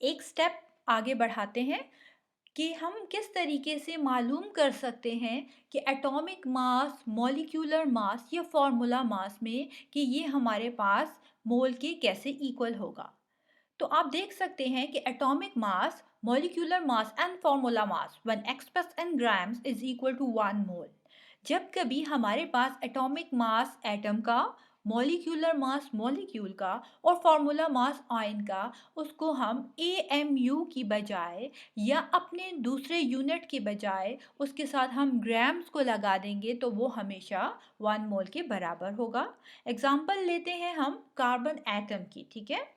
एक स्टेप आगे बढ़ाते हैं कि हम किस तरीके से मालूम कर सकते हैं कि एटॉमिक मास, मॉलिक्यूलर मास या फॉर्मूला मास में कि ये हमारे पास मोल के कैसे इक्वल होगा। तो आप देख सकते हैं कि atomic mass, molecular mass and formula mass when expressed in grams is equal to 1 mole. जब कभी हमारे पास एटॉमिक मास एटम का, मॉलिक्यूलर मास मॉलिक्यूल का और फॉर्मूला मास आयन का, उसको हम AMU की बजाय या अपने दूसरे यूनिट के बजाय उसके साथ हम ग्राम्स को लगा देंगे तो वो हमेशा 1 मोल के बराबर होगा। एग्जाम्पल लेते हैं हम कार्बन एटम की, ठीक है।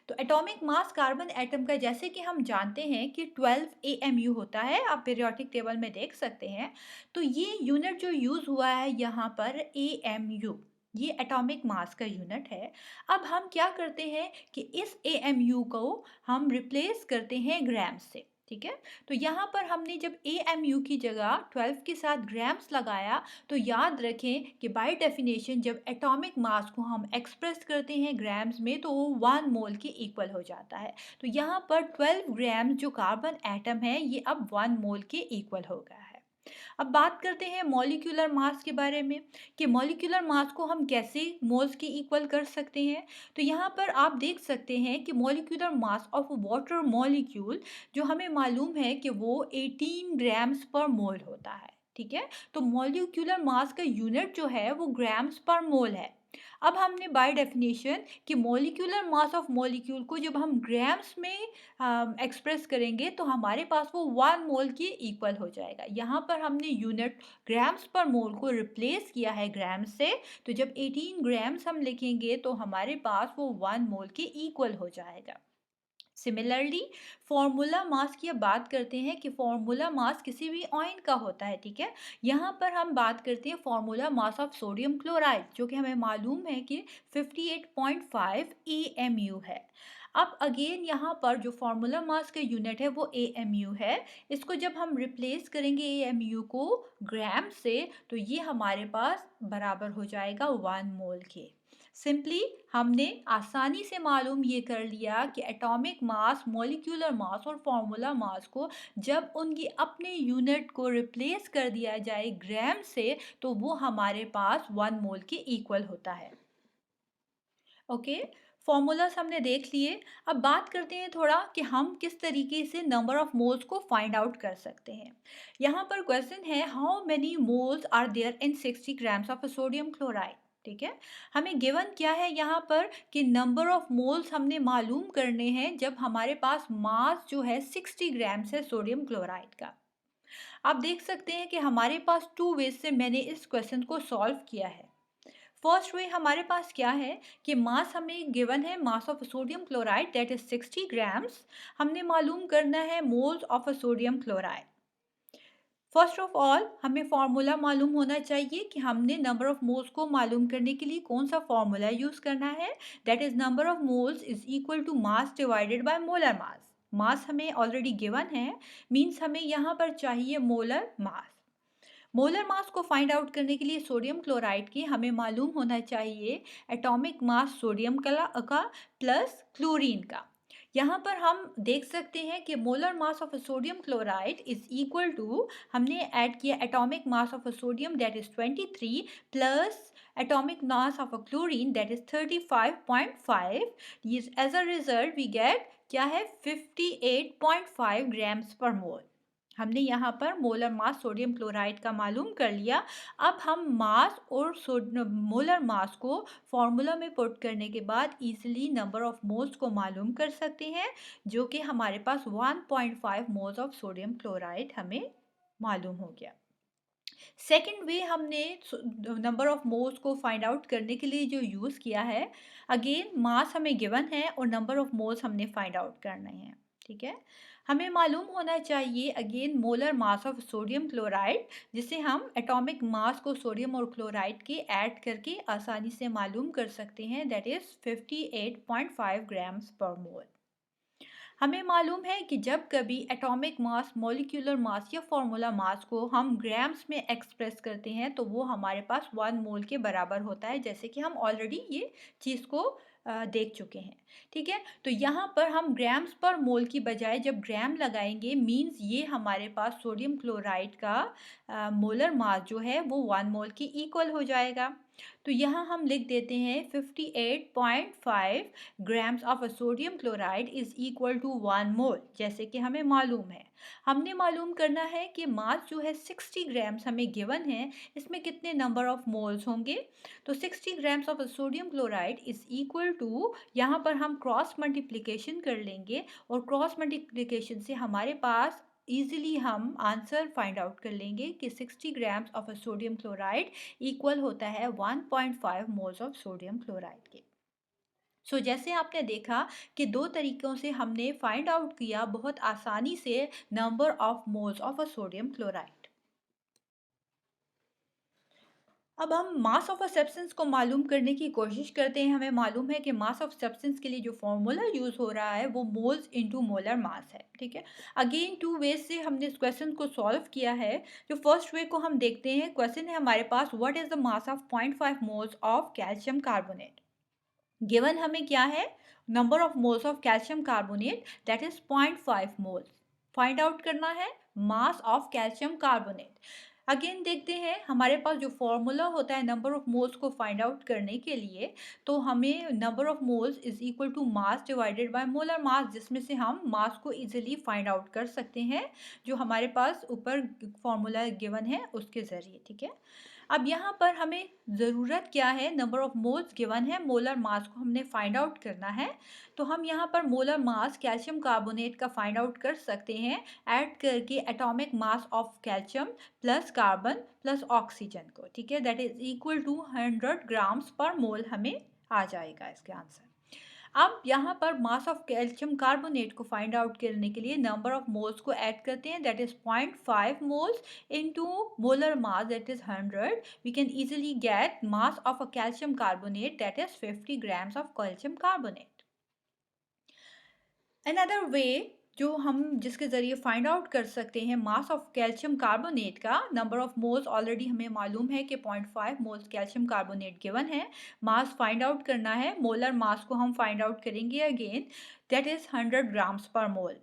तो एटॉमिक मास कार्बन एटम का जैसे कि हम जानते हैं कि 12 AMU होता है, आप पीरियोडिक टेबल में देख सकते हैं। तो ये यूनिट जो यूज़ हुआ है यहाँ पर AMU, ये एटॉमिक मास का यूनिट है। अब हम क्या करते हैं कि इस AMU को हम रिप्लेस करते हैं ग्राम से, ठीक है। तो यहाँ पर हमने जब AMU की जगह 12 के साथ ग्राम्स लगाया, तो याद रखें कि बाय डेफिनेशन जब एटॉमिक मास को हम एक्सप्रेस करते हैं ग्राम्स में तो वो 1 मोल के इक्वल हो जाता है। तो यहाँ पर 12 ग्राम जो कार्बन एटम है ये अब 1 मोल के इक्वल हो गया है। अब बात करते हैं मॉलिक्यूलर मास के बारे में कि मॉलिक्यूलर मास को हम कैसे मोल्स के इक्वल कर सकते हैं। तो यहाँ पर आप देख सकते हैं कि molecular mass of water molecule जो हमें मालूम है कि वो 18 ग्राम्स पर मोल होता है, ठीक है। तो मॉलिक्यूलर मास का यूनिट जो है वो ग्राम्स पर मोल है। अब हमने बाय डेफिनेशन कि मॉलिक्यूलर मास ऑफ मॉलिक्यूल को जब हम ग्राम्स में एक्सप्रेस करेंगे तो हमारे पास वो 1 मोल के इक्वल हो जाएगा। यहाँ पर हमने यूनिट ग्राम्स पर मोल को रिप्लेस किया है ग्राम से, तो जब 18 ग्राम्स हम लिखेंगे तो हमारे पास वो 1 मोल के इक्वल हो जाएगा। सिमिलरली फॉर्मूला मास की अब बात करते हैं कि फॉर्मूला मास किसी भी ऑयन का होता है, ठीक है। यहाँ पर हम बात करते हैं formula mass of sodium chloride जो कि हमें मालूम है कि 58.5 AMU है। अब अगेन यहाँ पर जो फॉर्मूला मास का यूनिट है वो AMU है। इसको जब हम रिप्लेस करेंगे AMU को ग्राम से तो ये हमारे पास बराबर हो जाएगा 1 मोल के। सिंपली हमने आसानी से मालूम ये कर लिया कि एटॉमिक मास, मॉलिक्यूलर मास और फॉर्मूला मास को जब उनकी अपने यूनिट को रिप्लेस कर दिया जाए ग्राम से तो वो हमारे पास 1 मोल के इक्वल होता है। ओके, फॉर्मूलाज हमने देख लिए। अब बात करते हैं थोड़ा कि हम किस तरीके से नंबर ऑफ मोल्स को फाइंड आउट कर सकते हैं। यहाँ पर क्वेश्चन है how many moles are there in 60 grams of sodium chloride, ठीक है। हमें गिवन क्या है यहाँ पर कि नंबर ऑफ मोल्स हमने मालूम करने हैं जब हमारे पास मास जो है 60 ग्राम्स है सोडियम क्लोराइड का। आप देख सकते हैं कि हमारे पास 2 वेज से मैंने इस क्वेश्चन को सॉल्व किया है। फर्स्ट वे हमारे पास क्या है कि मास हमें गिवन है, mass of sodium chloride that is 60 grams. हमने मालूम करना है moles of sodium chloride. First of all हमें फॉर्मूला मालूम होना चाहिए कि हमने नंबर ऑफ मोल्स को मालूम करने के लिए कौन सा फॉर्मूला यूज करना है। That is number of moles is equal to mass divided by molar mass. Mass हमें ऑलरेडी गिवन है, मीन्स हमें यहाँ पर चाहिए मोलर मास। मोलर मास को फाइंड आउट करने के लिए सोडियम क्लोराइड की हमें मालूम होना चाहिए एटॉमिक मास सोडियम का प्लस क्लोरीन का। यहाँ पर हम देख सकते हैं कि molar mass of sodium chloride is equal to, हमने ऐड किया atomic mass of sodium that is 23 plus atomic mass of chlorine that is 35.5। As a result we get क्या है 58.5 ग्राम्स पर मोल। हमने यहाँ पर मोलर मास सोडियम क्लोराइड का मालूम कर लिया। अब हम मास और मोलर मास को फॉर्मूला में पुट करने के बाद इजीली नंबर ऑफ मोल्स को मालूम कर सकते हैं जो कि हमारे पास 1.5 मोल्स ऑफ सोडियम क्लोराइड हमें मालूम हो गया। सेकेंड वे हमने नंबर ऑफ मोल्स को फाइंड आउट करने के लिए जो यूज़ किया है, अगेन मास हमें गिवन है और नंबर ऑफ मोल्स हमने फाइंड आउट करने हैं, ठीक है। हमें मालूम होना चाहिए again molar mass of sodium chloride, जिसे हम एटॉमिक मास को सोडियम और क्लोराइड के ऐड करके आसानी से मालूम कर सकते हैं that is 58.5 grams per mole. हमें मालूम है कि जब कभी एटॉमिक मास, मॉलिक्यूलर मास या फॉर्मूला मास को हम ग्राम्स में एक्सप्रेस करते हैं तो वो हमारे पास 1 मोल के बराबर होता है, जैसे कि हम ऑलरेडी ये चीज़ को देख चुके हैं। ठीक है, तो यहाँ पर हम ग्राम्स पर मोल की बजाय जब ग्राम लगाएंगे मीन्स ये हमारे पास सोडियम क्लोराइड का मोलर मास जो है वो 1 मोल के इक्वल हो जाएगा। तो यहाँ हम लिख देते हैं 58.5 grams of sodium chloride is equal to 1 mole, जैसे कि हमें मालूम है। हमने मालूम करना है कि मास जो है 60 ग्राम्स हमें गिवन है, इसमें कितने नंबर ऑफ मोल्स होंगे। तो 60 grams of sodium chloride is equal to, यहाँ पर हम क्रॉस मल्टीप्लिकेशन कर लेंगे और क्रॉस मल्टीप्लिकेशन से हमारे पास इजीली हम आंसर फाइंड आउट कर लेंगे कि 60 grams of sodium chloride equal होता है 1.5 मोल्स ऑफ सोडियम क्लोराइड के। जैसे आपने देखा कि दो तरीक़ों से हमने फाइंड आउट किया बहुत आसानी से number of moles of a sodium chloride. अब हम मास ऑफ अ सब्सटेंस को मालूम करने की कोशिश करते हैं। हमें मालूम है कि मास ऑफ सब्सटेंस के लिए जो फॉर्मूला यूज़ हो रहा है वो मोल्स इनटू मोलर मास है। ठीक है, अगेन टू वेज से हमने इस क्वेश्चन को सॉल्व किया है। जो फर्स्ट वे को हम देखते हैं, क्वेश्चन है हमारे पास what is the mass of 0.5 moles of calcium carbonate. Given हमें क्या है, number of moles of calcium carbonate that is 0.5 moles. Find out करना है mass of calcium carbonate. Again देखते हैं हमारे पास जो फॉर्मूला होता है नंबर ऑफ मोल्स को फाइंड आउट करने के लिए, तो हमें number of moles is equal to mass divided by molar mass, जिसमें से हम मास को इजीली फाइंड आउट कर सकते हैं जो हमारे पास ऊपर फॉर्मूला गिवन है उसके ज़रिए। ठीक है, अब यहाँ पर हमें ज़रूरत क्या है, नंबर ऑफ मोल्स गिवन है, मोलर मास को हमने फाइंड आउट करना है। तो हम यहाँ पर मोलर मास कैल्शियम कार्बोनेट का फाइंड आउट कर सकते हैं ऐड करके atomic mass of calcium plus carbon plus oxygen को। ठीक है, that is equal to 100 grams per mole हमें आ जाएगा इसके आंसर। अब यहाँ पर मास ऑफ कैल्शियम कार्बोनेट को फाइंड आउट करने के लिए नंबर ऑफ मोल्स को ऐड करते हैं, that is 0.5 moles into molar mass that is 100। We can easily get mass of a calcium carbonate that is 50 grams of calcium carbonate. Another way जो हम जिसके ज़रिए फाइंड आउट कर सकते हैं मास ऑफ कैल्शियम कार्बोनेट का number of moles, already हमें मालूम है कि 0.5 मोल्स कैल्शियम कार्बोनेट गिवन है। मास फाइंड आउट करना है, मोलर मास को हम फाइंड आउट करेंगे again, that is 100 grams per मोल।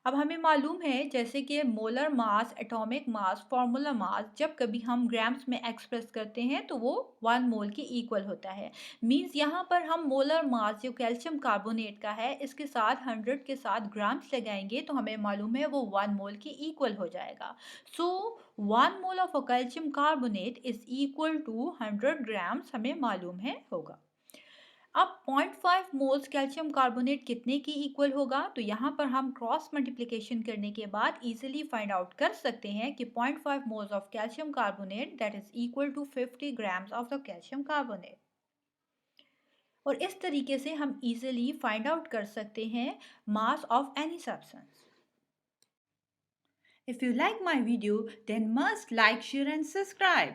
अब हमें मालूम है जैसे कि मोलर मास, एटॉमिक मास, फॉर्मूला मास जब कभी हम ग्राम्स में एक्सप्रेस करते हैं तो वो 1 मोल के इक्वल होता है। मींस यहाँ पर हम मोलर मास जो कैल्शियम कार्बोनेट का है इसके साथ 100 के साथ ग्राम्स लगाएंगे तो हमें मालूम है वो 1 मोल के इक्वल हो जाएगा। So 1 mole of calcium carbonate is equal to 100 grams हमें मालूम है होगा। अब 0.5 मोल्स कैल्शियम कार्बोनेट कितने की इक्वल होगा, तो यहाँ पर हम क्रॉस मल्टीप्लिकेशन करने के बाद इजीली फाइंड आउट कर सकते हैं कि 0.5 moles of calcium carbonate that is equal to 50 grams of the calcium carbonate. और इस तरीके से हम इजीली फाइंड आउट कर सकते हैं mass of any substance. If you like my video, then must like, share and subscribe.